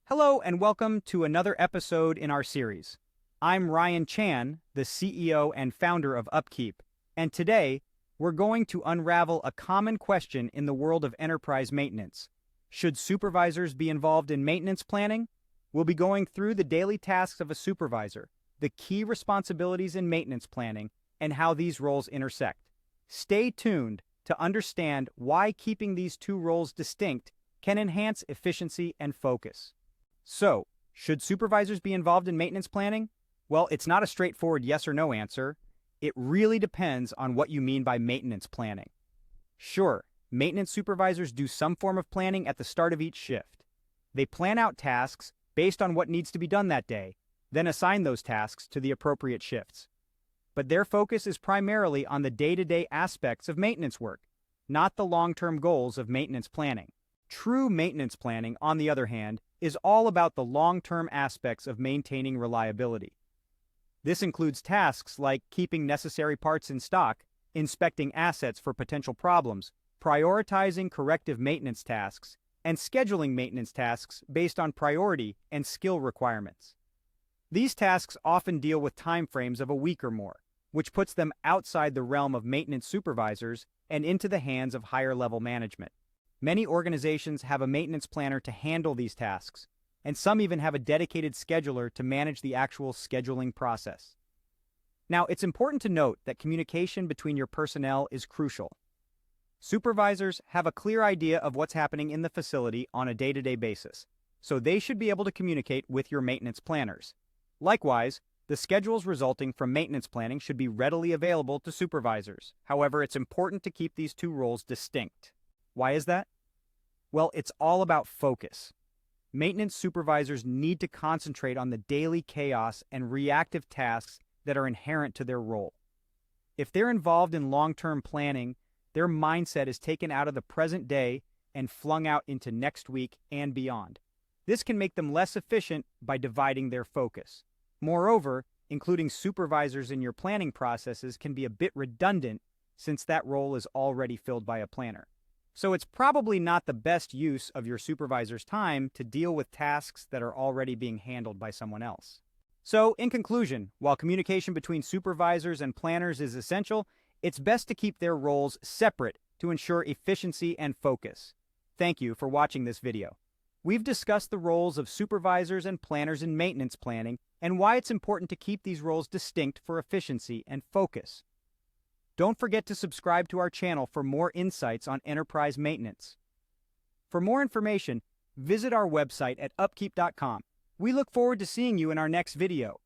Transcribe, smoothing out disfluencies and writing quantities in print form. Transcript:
Hello and welcome to another episode in our series. I'm Ryan Chan, the CEO and founder of UpKeep, and today we're going to unravel a common question in the world of enterprise maintenance. Should supervisors be involved in maintenance planning? We'll be going through the daily tasks of a supervisor, the key responsibilities in maintenance planning, and how these roles intersect. Stay tuned to understand why keeping these two roles distinct can enhance efficiency and focus. So, should supervisors be involved in maintenance planning? Well, it's not a straightforward yes or no answer. It really depends on what you mean by maintenance planning. Sure, maintenance supervisors do some form of planning at the start of each shift. They plan out tasks based on what needs to be done that day, then assign those tasks to the appropriate shifts. But their focus is primarily on the day-to-day aspects of maintenance work, not the long-term goals of maintenance planning. True maintenance planning, on the other hand, is all about the long-term aspects of maintaining reliability. This includes tasks like keeping necessary parts in stock, inspecting assets for potential problems, prioritizing corrective maintenance tasks, and scheduling maintenance tasks based on priority and skill requirements. These tasks often deal with timeframes of a week or more, which puts them outside the realm of maintenance supervisors and into the hands of higher-level management. Many organizations have a maintenance planner to handle these tasks, and some even have a dedicated scheduler to manage the actual scheduling process. Now, it's important to note that communication between your personnel is crucial. Supervisors have a clear idea of what's happening in the facility on a day-to-day basis, so they should be able to communicate with your maintenance planners. Likewise, the schedules resulting from maintenance planning should be readily available to supervisors. However, it's important to keep these two roles distinct. Why is that? Well, it's all about focus. Maintenance supervisors need to concentrate on the daily chaos and reactive tasks that are inherent to their role. If they're involved in long-term planning, their mindset is taken out of the present day and flung out into next week and beyond. This can make them less efficient by dividing their focus. Moreover, including supervisors in your planning processes can be a bit redundant since that role is already filled by a planner. So it's probably not the best use of your supervisor's time to deal with tasks that are already being handled by someone else. So, in conclusion, while communication between supervisors and planners is essential, it's best to keep their roles separate to ensure efficiency and focus. Thank you for watching this video. We've discussed the roles of supervisors and planners in maintenance planning and why it's important to keep these roles distinct for efficiency and focus. Don't forget to subscribe to our channel for more insights on enterprise maintenance. For more information, visit our website at upkeep.com. We look forward to seeing you in our next video.